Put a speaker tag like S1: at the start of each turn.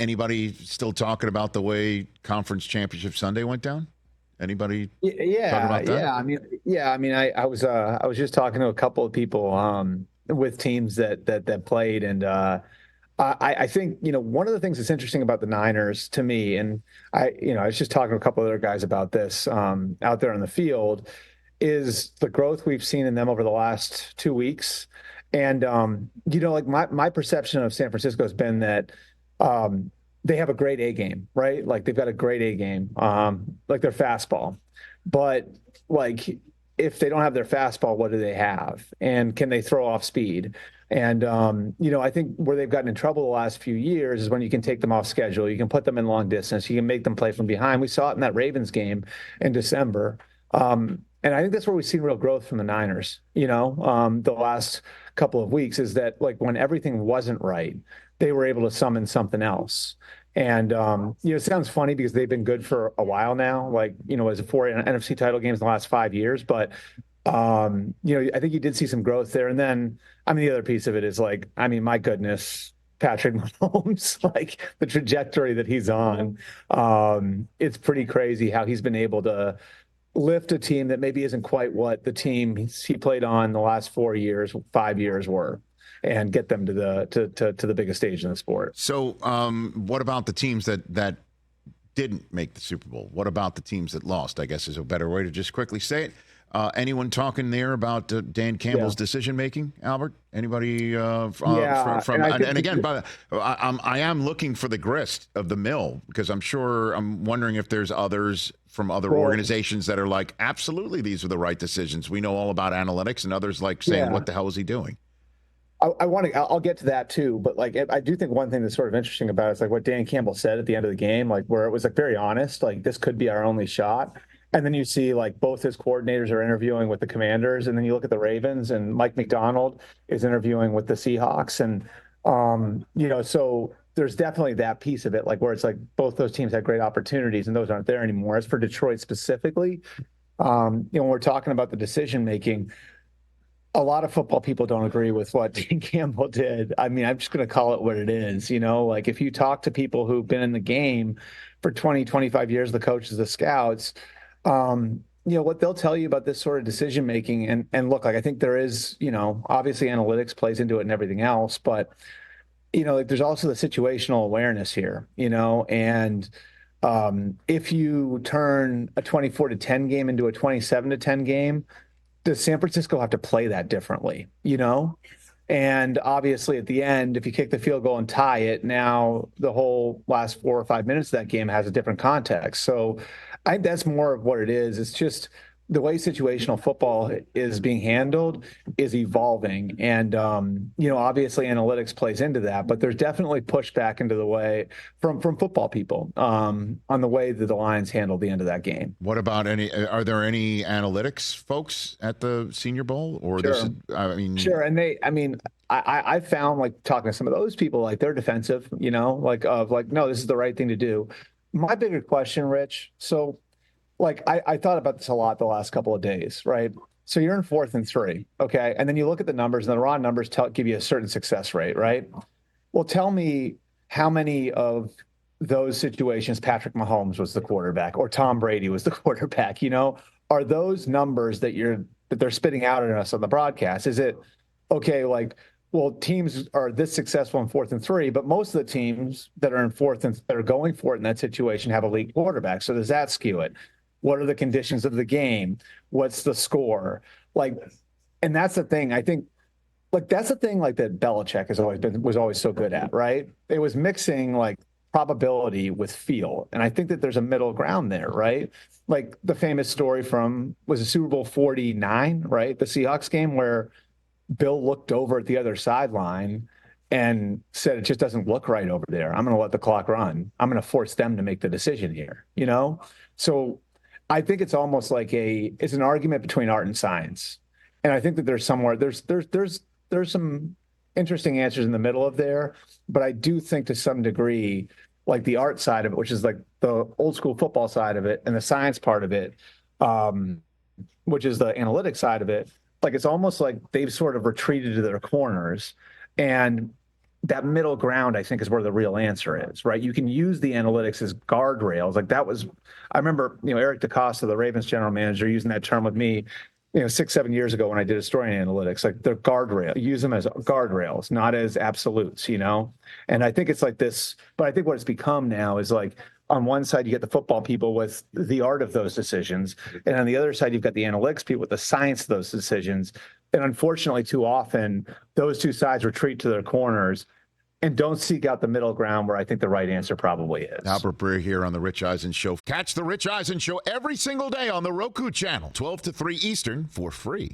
S1: Anybody still talking about the way Conference Championship Sunday went down? Anybody talking
S2: Yeah,
S1: about that?
S2: I was just talking to a couple of people with teams that played, and I think one of the things that's interesting about the Niners to me, and I was just talking to a couple of other guys about this out there on the field, is the growth we've seen in them over the last 2 weeks, and like my perception of San Francisco has been that. Um, they have a great A game, right? Like they've got a great A game, like their fastball. But like if they don't have their fastball, what do they have? And can they throw off speed? And I think where they've gotten in trouble the last few years is when you can take them off schedule, you can put them in long distance, you can make them play from behind. We saw it in that Ravens game in December. And I think that's where we've seen real growth from the Niners, the last couple of weeks is that like when everything wasn't right, they were able to summon something else. And it sounds funny because they've been good for a while now, like, as a four NFC title games in the last 5 years. But I think you did see some growth there. And then, the other piece of it is like, my goodness, Patrick Mahomes, like the trajectory that he's on, it's pretty crazy how he's been able to lift a team that maybe isn't quite what the team he played on the last 4 years, 5 years were, and get them to the biggest stage in the sport.
S1: So, what about the teams that didn't make the Super Bowl? What about the teams that lost? I guess is a better way to just quickly say it. Anyone talking there about Dan Campbell's decision making, Albert? Anybody? I am looking for the grist of the mill because I'm wondering if there's others from other organizations that are like, absolutely, these are the right decisions. We know all about analytics, and others like saying, what the hell is he doing?
S2: I'll get to that too, but like I do think one thing that's sort of interesting about it is like what Dan Campbell said at the end of the game, like where it was like very honest, like this could be our only shot. And then you see like both his coordinators are interviewing with the Commanders, and then you look at the Ravens and Mike McDonald is interviewing with the Seahawks, and so there's definitely that piece of it, like where it's like both those teams had great opportunities and those aren't there anymore. As for Detroit specifically, when we're talking about the decision making. A lot of football people don't agree with what Dan Campbell did. I'm just going to call it what it is. Like if you talk to people who've been in the game for 20, 25 years, the coaches, the scouts, what they'll tell you about this sort of decision making. And look, like I think there is, obviously analytics plays into it and everything else, but like there's also the situational awareness here, and if you turn a 24-10 game into a 27-10 game, does San Francisco have to play that differently, And obviously at the end, if you kick the field goal and tie it, now the whole last 4 or 5 minutes of that game has a different context. So I think that's more of what it is. It's just the way situational football is being handled is evolving. And, obviously analytics plays into that, but there's definitely pushback into the way from football people on the way that the Lions handled the end of that game.
S1: What about are there any analytics folks at the Senior Bowl or
S2: Sure. Sure. And I found like talking to some of those people, like they're defensive, no, this is the right thing to do. My bigger question, Rich. So like I thought about this a lot the last couple of days, right? So you're in 4th and 3, okay? And then you look at the numbers, and the raw numbers give you a certain success rate, right? Well, tell me how many of those situations Patrick Mahomes was the quarterback or Tom Brady was the quarterback, Are those numbers that they're spitting out at us on the broadcast? Is it okay, like, well, teams are this successful in 4th and 3, but most of the teams that are in 4th and that are going for it in that situation have elite quarterbacks. So does that skew it? What are the conditions of the game? What's the score? Like, and that's the thing. I think, like, that's the thing, like, that Belichick was always so good at, right? It was mixing, like, probability with feel. And I think that there's a middle ground there, right? Like, the famous story was a Super Bowl 49, right? The Seahawks game where Bill looked over at the other sideline and said, it just doesn't look right over there. I'm going to let the clock run. I'm going to force them to make the decision here, So I think it's almost like it's an argument between art and science. And I think that there's some interesting answers in the middle of there, but I do think to some degree, like the art side of it, which is like the old school football side of it, and the science part of it, which is the analytics side of it, like it's almost like they've sort of retreated to their corners. And that middle ground, I think, is where the real answer is, right? You can use the analytics as guardrails. Like that was, I remember, Eric DeCosta, the Ravens general manager, using that term with me, 6-7 years ago when I did a story on analytics. Like they're guardrail, use them as guardrails, not as absolutes, And I think it's like this, but I think what it's become now is like, on one side, you get the football people with the art of those decisions. And on the other side, you've got the analytics people with the science of those decisions. And unfortunately, too often, those two sides retreat to their corners and don't seek out the middle ground where I think the right answer probably is.
S1: Albert Breer here on The Rich Eisen Show. Catch The Rich Eisen Show every single day on the Roku channel, 12 to 3 Eastern, for free.